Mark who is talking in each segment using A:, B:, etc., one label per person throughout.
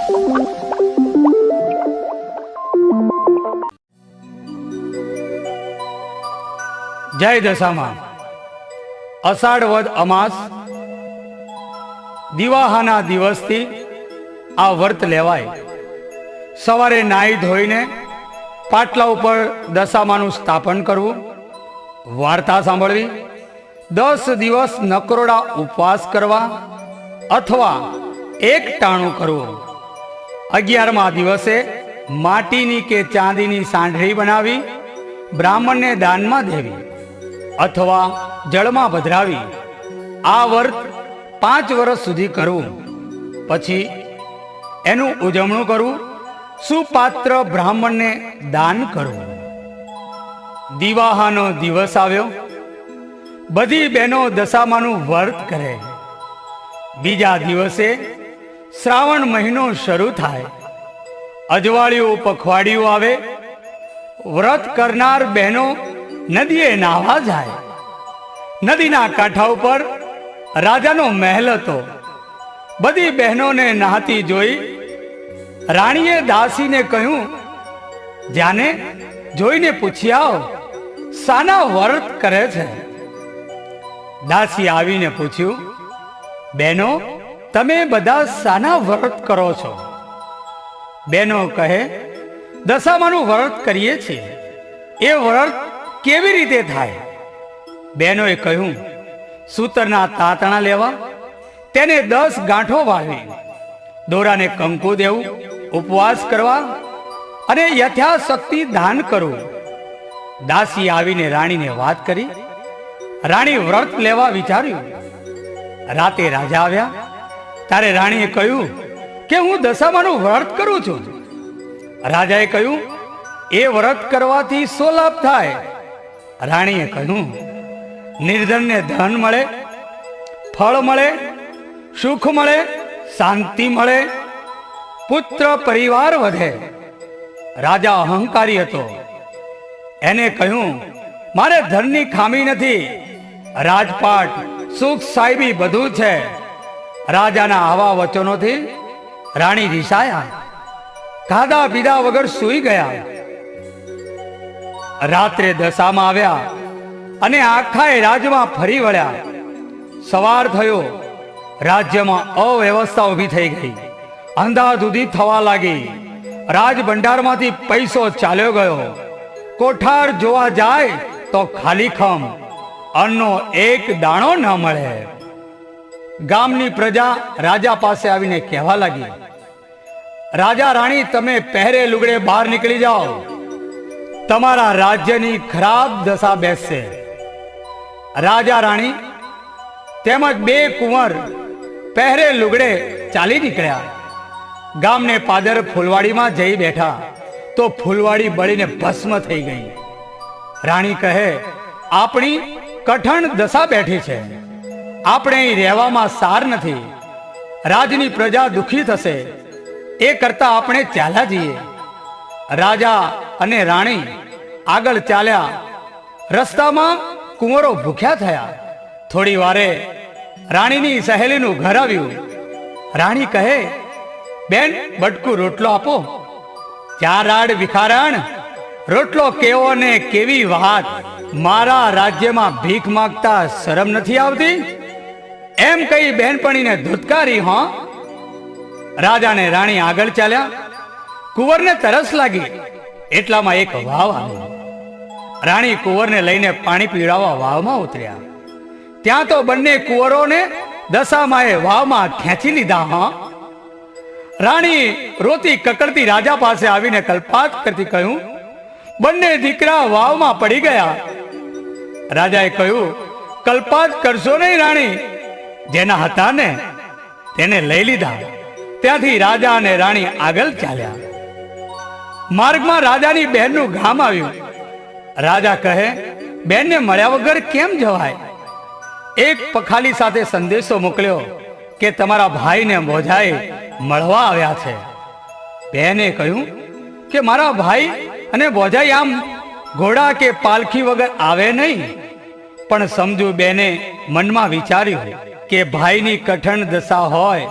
A: જય દશામાં અષાઢ વદ અમાસ દિવાહાના દિવસથી આ વ્રત લેવાય। સવારે નાહી ધોઈને પાટલા ઉપર દશામાનું સ્થાપન કરવું, વાર્તા સાંભળવી, 10 દિવસ નકરોડા ઉપવાસ કરવા અથવા એક ટાણું કરવું। 11મા દિવસે માટીની કે ચાંદીની સાંઢળી બનાવી બ્રાહ્મણને દાનમાં દેવી અથવા જળમાં પધરાવી। આ વ્રત 5 વર્ષ સુધી કરવું, પછી એનું ઉજવણું કરવું, સુપાત્ર બ્રાહ્મણને દાન કરવું। દિવાહાનો દિવસ આવ્યો, બધી બહેનો દશામાનું વ્રત કરે। બીજા દિવસે શ્રાવણ મહિનો શરૂ થાય, અજવાળિયું પખવાડિયું આવે। વ્રત કરનાર બહેનો નદીએ નાહવા જાય। નદીના કાંઠા ઉપર રાજાનો મહેલ હતો। બધી બહેનોને નહાતી જોઈ રાણીએ દાસીને કહ્યું, જાને જોઈને પૂછી આવ, શાના વ્રત કરે છે? દાસી આવીને પૂછ્યું, બહેનો તમે બધા શાના વ્રત કરો છો? બહેનો કહે, દશામાનું વ્રત કરીએ છીએ। એ વ્રત કેવી રીતે થાય? બહેનોએ કહ્યું, સૂતરના તાંતણા લેવા, તેને 10 ગાંઠો વાળવી, દોરાને કંકુ દેવું, ઉપવાસ કરવા અને યથાશક્તિ દાન કરવું। દાસી આવીને રાણીને વાત કરી। રાણી વ્રત લેવા વિચાર્યું। રાતે રાજા આવ્યા ત્યારે રાણીએ કહ્યું કે હું દશામાનું વ્રત કરું છું। રાજાએ કહ્યું, એ વ્રત કરવાથી શો લાભ થાય? રાણીએ કહ્યું, નિર્ધનને ધન મળે, ફળ મળે, સુખ મળે, શાંતિ મળે, પુત્ર પરિવાર વધે। રાજા અહંકારી હતો, એને કહ્યું, મારે ધનની ખામી નથી, રાજપાટ સુખ સાહેબી બધું છે। રાજાના આવા વચનોથી રાણી રિસાયા, ખાધા પીધા વગર સૂઈ ગયા। રાત્રે દશામાં આવ્યા અને આખાએ રાજમાં ફરી વળ્યા। સવાર થયો, રાજ્યમાં અવ્યવસ્થા ઊભી થઈ ગઈ, અંધાધૂંધી થવા લાગી। રાજ ભંડારમાંથી પૈસો ચાલ્યો ગયો। કોઠાર જોવા જાય તો ખાલી ખમ, અન્નનો એક દાણો ન મળે। ગામની પ્રજા રાજા પાસે આવીને કહેવા લાગી, રાજા રાણી તમે પહેરે લુગડે બહાર નીકળી જાઓ, તમારા રાજ્યની ખરાબ દશા બેસશે। રાજા રાણી તેમજ 2 કુંવર પહેરે લુગડે ચાલી નીકળ્યા। ગામને પાદર ફૂલવાડીમાં જઈ બેઠા તો ફૂલવાડી બળીને ભસ્મ થઈ ગઈ। રાણી કહે, આપણી કઠણ દશા બેઠી છે, આપણે અહીં રહેવામાં સાર નથી, રાજની પ્રજા દુખી થશે, એ કરતા આપણે ચાલ્યા જઈએ। રાજા અને રાણી આગળ ચાલ્યા। રસ્તામાં કુંવરો ભૂખ્યા થયા। થોડી વારે રાણીની સહેલીનું ઘર આવ્યું। રાણી કહે, બેન બટકું રોટલો આપો। 4 રાડ વિખારણ, રોટલો કેવો ને કેવી વાત, મારા રાજ્યમાં ભીખ માંગતા શરમ નથી આવતી? એમ કહી બહેનપણીને ધુતકારી। હા, રાજા ને રાણી આગળ ચાલ્યા। કુંવરને તરસ લાગી, એટલામાં એક વાવ આવી। રાણી કુંવરને લઈને પાણી પીવડાવવા વાવમાં ઉતર્યા। ત્યાં તો બંને કુંવરોને દશામાએ વાવમાં ખેંચી લીધા। હા, રાણી રોતી કકડતી રાજા પાસે આવીને કલ્પાત કરતી કહ્યું, બંને દીકરા વાવમાં પડી ગયા। રાજાએ કહ્યું, કલ્પાત કરશો નહીં રાણી, જેના હતા ને તેને લઈ લીધા। ત્યાંથી રાજા અને રાણી આગળ ચાલ્યા। માર્ગમાં રાજાની બહેનનું ગામ આવ્યું। રાજા કહે, બહેનને મળ્યા વગર કેમ જવાય? એક પખાલી સાથે સંદેશો મોકલ્યો કે તમારા ભાઈને મોજાએ મળવા આવ્યા છે। બહેને કહ્યું કે મારા ભાઈ અને બોજાઈ આમ ઘોડા કે પાલખી વગર આવે નહીં। પણ સમજુ બેને મનમાં વિચાર્યું કે ભાઈની કઠણ દશા હોય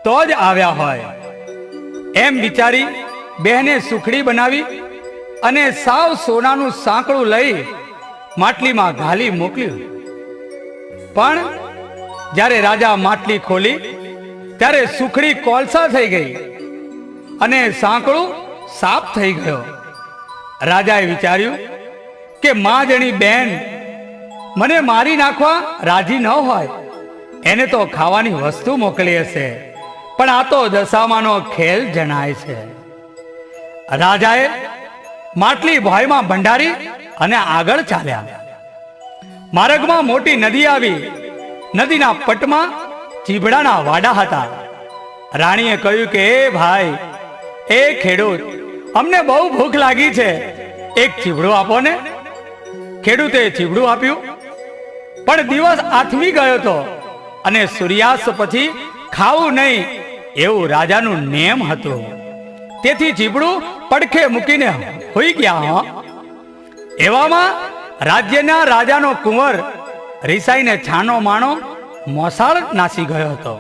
A: તો જ આવ્યા હોય। એમ વિચારી બહેને સુખડી બનાવી અને સાવ સોનાનું સાંકળું લઈ માટલીમાં ઘાલી મોકલ્યું. પણ જ્યારે રાજા માટલી ખોલી ત્યારે સુખડી કોલસા થઈ ગઈ અને સાંકળું સાફ થઈ ગયો. રાજાએ વિચાર્યું કે માજણી બેન મને મારી નાખવા રાજી ન હોય, એને તો ખાવાની વસ્તુ મોકલી હશે, પણ આ તો દશામાનો ખેલ જણાય છે. રાજાએ માટલી ભોયમાં ભંડારી અને આગળ ચાલ્યા. માર્ગમાં મોટી નદી આવી. નદીના પટમાં ચીભડાના વાડા હતા. રાણીએ કહ્યું કે એ ભાઈ, એ ખેડૂત, અમને બહુ ભૂખ લાગી છે, એક ચીભડું આપો ને. ખેડૂતે ચીભડું આપ્યું. પણ દિવસ આથમી ગયો હતો અને સૂર્યાસ્ત પછી ખાવું નહીં એવું રાજાનું નિયમ હતું. તેથી ચીભડું પડખે મૂકીને હોઈ ગયા. એવામાં રાજ્યના રાજાનો કુંવર રિસાઈને છાનો માણો મોસાળ નાસી ગયો હતો.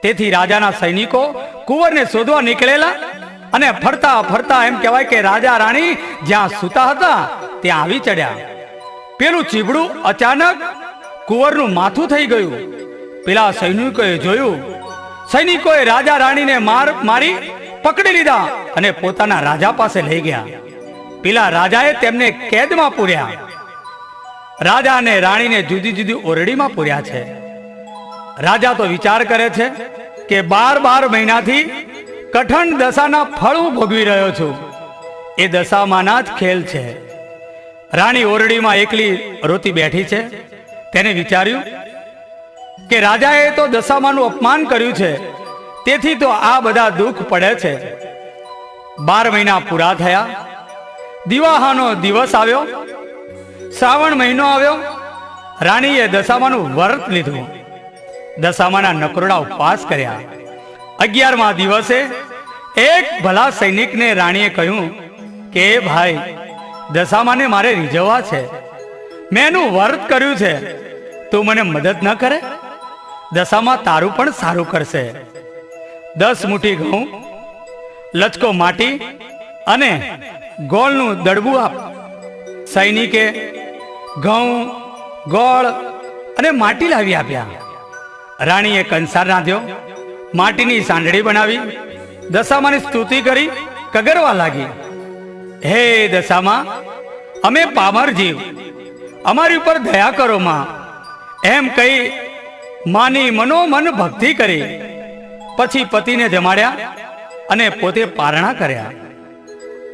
A: તેથી રાજાના સૈનિકો કુંવરને શોધવા નીકળેલા અને ફરતા ફરતા એમ કહેવાય કે રાજા રાણી જ્યાં સૂતા હતા ત્યાં આવી ચડ્યા. પેલું ચીભડું અચાનક કુંવરનું માથું થઈ ગયું. પેલા સૈનિકોએ જોયું. સૈનિકોએ રાજા રાણીને મારી પકડી લીધા અને પોતાના રાજા પાસે લઈ ગયા. પેલા રાજાએ તેમને કેદમાં પૂર્યા. રાજા અને રાણીને જુદી જુદી ઓરડીમાં પૂર્યા છે. રાજા તો વિચાર કરે છે કે 12 મહિનાથી કઠણ દશાના ફળ હું ભોગવી રહ્યો છું. એ દશામાંના જ ખેલ છે. રાણી ઓરડીમાં એકલી રોતી બેઠી છે. તેને વિચાર્યું કે રાજાએ તો દશામાનું અપમાન કર્યું છે, તેથી તો આ બધા દુઃખ પડે છે. 12 મહિના પૂરા થયા. દિવાહાનો દિવસ આવ્યો. શ્રાવણ મહિનો આવ્યો. રાણીએ દશામાનું વ્રત લીધું. દશામાના નકરોડા ઉપવાસ કર્યા. 11મા દિવસે એક ભલા સૈનિકને રાણીએ કહ્યું કે ભાઈ, દશામાને મારે રીઝવવા છે. મેં એનું વ્રત કર્યું છે, તું મને મદદ ન કરે? દશામાં તારું પણ સારું કરશે. 10 મુઠ્ઠી ઘઉં, લચકો માટી અને ગોળનું દડબું આપ. સૈનિકે ઘઉં, ગોળ અને માટી લાવી આપ્યા. રાણીએ કંસાર રાંધ્યો, માટીની સાંડળી બનાવી, દશામાની સ્તુતિ કરી કગરવા લાગી. હે દશામાં, અમે પામર જીવ, અમારી ઉપર દયા કરો માં, એમ કહી માની મનોમન ભક્તિ કરી. પછી પતિને જમાડ્યા અને પોતે પારણા કર્યા.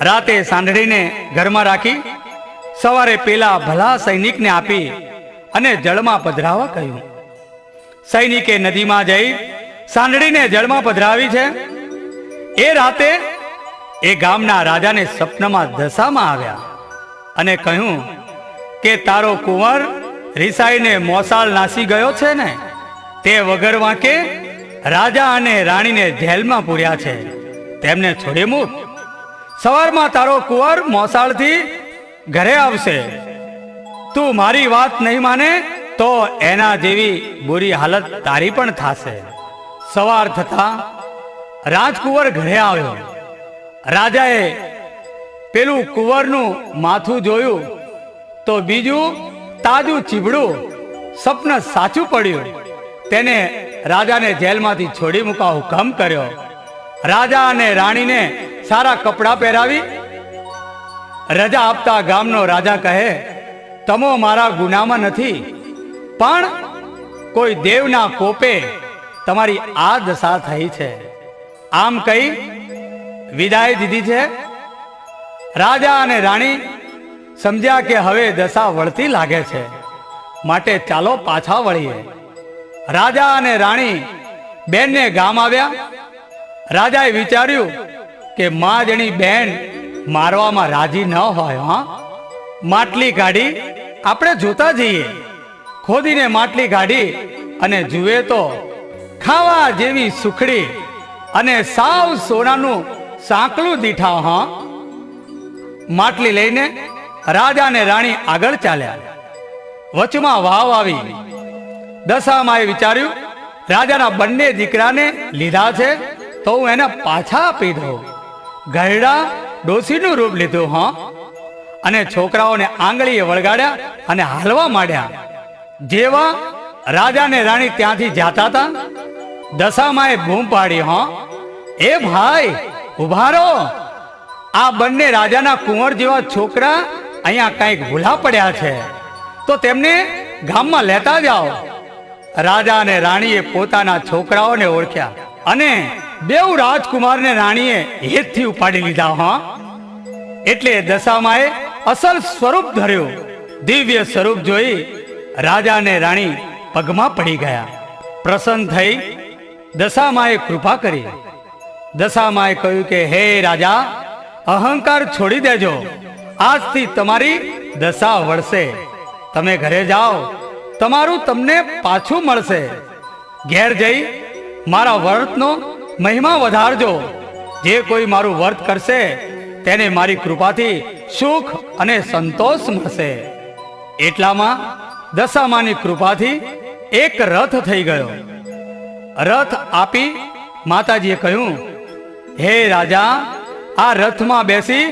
A: રાતે સાંડળીને ઘરમાં રાખી સવારે પેલા ભલા સૈનિકને આપી અને જળમાં પધરાવા કહ્યું. સૈનિકે નદીમાં જઈ સાંડળીને જળમાં પધરાવી છે. એ રાતે એ ગામના રાજાને સપનામાં દશામાં આવ્યા અને કહ્યું કે તારો કુંવર રિસાઈને મોસાળ નાસી ગયો છે ને, તે વગર વાંકે રાજા અને રાણીને જેલમાં પૂર્યા છે, તેમને છોડી મૂક. સવારમાં તારો કુંવર મોસાળથી ઘરે આવશે. તું મારી વાત નહીં માને તો એના જેવી બુરી હાલત તારી પણ થશે. સવાર થતા રાજકુંવર ઘરે આવ્યો. રાજાએ પેલું કુંવરનું માથું જોયું તો બીજું તાજું ચીભડું સ્વપ્ન સાચું પડ્યું. તેને રાજાને જેલમાંથી છોડી મૂકવા હુકમ કર્યો. રાજા અને રાણીને સારા કપડાં પહેરાવી રજા આપતા ગામનો રાજા કહે, તમો મારા ગુનામાં નથી, પણ કોઈ દેવના કોપે તમારી આ દશા થઈ છે. આમ કહી વિદાય દીધી છે. રાજા અને રાણી સમજ્યા કે હવે દશા વળતી લાગે છે, માટે ચાલો પાછા વળીએ. રાજા અને રાણી બેનને ગામ આવ્યા. રાજાએ વિચાર્યું કે માજણી બેન મારવામાં રાજી ન હોય. માટલી કાઢી આપણે જોતા જઈએ. ખોદીને માટલી કાઢી અને જુએ તો ખાવા જેવી સુખડી અને સાવ સોનાનું સાંકળું દીઠા. માટલી લઈને રાજા અને રાણી આગળ ચાલ્યા. વચમાં વાવ આવી. દશામાએ વિચાર્યું રાજાના બંને દીકરાને લીધા છે તો હું એને પાછા આપી દઉં. ગયડા ડોશીનું રૂપ લીધું. અને છોકરાઓને આંગળીએ વળગાડ્યા અને હાલવા માંડ્યા. જેવા રાજા ને રાણી ત્યાંથી જાતા હતા, દશામાએ બૂમ પાડી, એ ભાઈ ઉભા રહો, આ બંને રાજાના કુંવર જેવા છોકરા અહીંયા કંઈક ભૂલા પડ્યા છે, તો તેમને ગામમાં લેતા જાઓ. રાજા અને રાણીએ પોતાના છોકરાઓને ઓળખ્યા અને બેઉ રાજકુમારને રાણીએ હેતથી ઉપાડી લીધા. એટલે દશામાએ અસલ સ્વરૂપ ધર્યું. દિવ્ય સ્વરૂપ જોઈ રાજા અને રાણી પગમાં પડી ગયા. પ્રસન્ન થઈ દશામાએ કૃપા કરી. દશામાએ કહ્યું કે હે રાજા, અહંકાર છોડી દેજો, આજથી તમારી દશા વળશે. તમે ઘરે જાઓ, તમારું તમને પાછું મળશે. ઘેર જઈ મારા વ્રતનો મહિમા વધારજો. જે કોઈ મારું વ્રત કરશે તેને મારી કૃપાથી સુખ અને સંતોષ મળશે. એટલામાં દશામાની કૃપાથી એક રથ થઈ ગયો. રથ આપી માતાજીએ કહ્યું, હે રાજા, આ રથમાં બેસી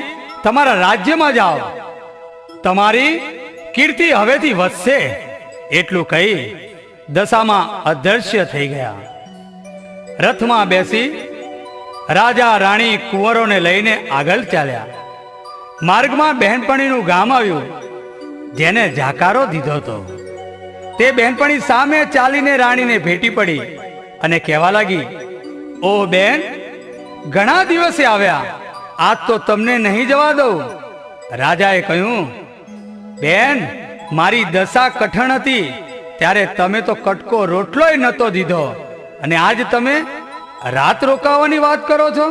A: તમારા રાજ્યમાં જાઓ, તમારી કીર્તિ હવેથી વધશે. એટલું કહી દશામાં અદૃશ્ય થઈ ગયા. રથમાં બેસી રાજા રાણી કુંવરોને લઈને આગળ ચાલ્યા. માર્ગમાં બહેનપણીનું ગામ આવ્યું, જેને જાકારો દીધો હતો. તે બહેનપણી સામે ચાલીને રાણીને ભેટી પડી અને કહેવા લાગી, ઓ બેન, ઘણા દિવસે આવ્યા, આજ તો તમને નહીં જવા દઉં. રાજાએ કહ્યું, બેન, મારી દશા કઠણ હતી ત્યારે તમે તો કટકો રોટલોય નતો દીધો, અને આજ તમે રાત રોકાવાની વાત કરો છો,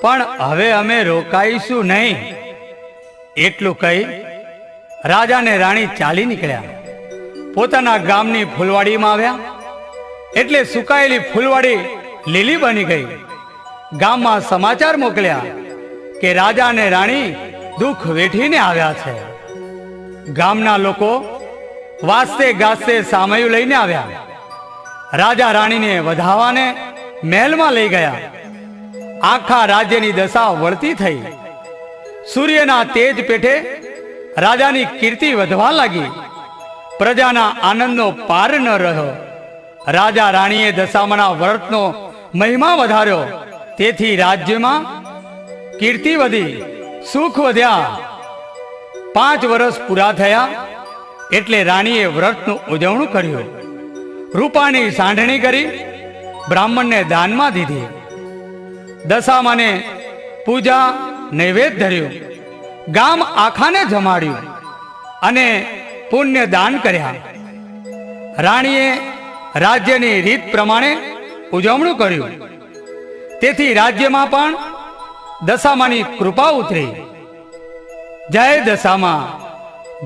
A: પણ હવે અમે રોકાઈશું નહીં. એટલું કહી રાજા ને રાણી ચાલી નીકળ્યા. પોતાના ગામની ફૂલવાડીમાં આવ્યા એટલે સુકાયેલી ફૂલવાડી લીલી બની ગઈ. ગામમાં સમાચાર મોકલ્યા કે રાજા અને રાણી દુઃખ વેઠીને આવ્યા છે. ગામના લોકો વાસ્તે ગાસ્તે સામયું લઈને આવ્યા. રાજા રાણીને વધાવાને મહેલમાં લઈ ગયા. આખા રાજ્યની દશા વળતી થઈ. સૂર્યના તેજ પેઠે રાજાની કીર્તિ વધવા લાગી. પ્રજાના આનંદનો પાર ન રહ્યો. રાજા રાણીએ દશામાના વ્રતનો મહિમા વધાર્યો, તેથી રાજ્યમાં કીર્તિ વધી, સુખ વધ્યા. 5 વર્ષ પૂરા થયા એટલે રાણીએ વ્રતનું ઉજવણું કર્યું. રૂપાની સાંઢણી કરી બ્રાહ્મણને દાનમાં દીધી. દશામાને પૂજા નૈવેદ્ય ધર્યું. ગામ આખાને જમાડ્યું અને પુણ્ય દાન કર્યા. રાણીએ રાજ્યની રીત પ્રમાણે ઉજવણું કર્યું. તેથી રાજ્યમાં પણ દશામાની કૃપા ઉતરી. જય દશામા.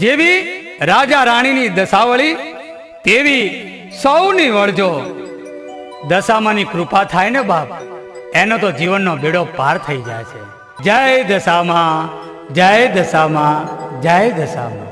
A: જેવી રાજા રાણીની દશાવળી તેવી સૌની વળજો. દશામાની કૃપા થાય ને બાપ, એનો તો જીવનનો બેડો પાર થઈ જાય છે. જય દશામા, જય દશામા, જય દશામા.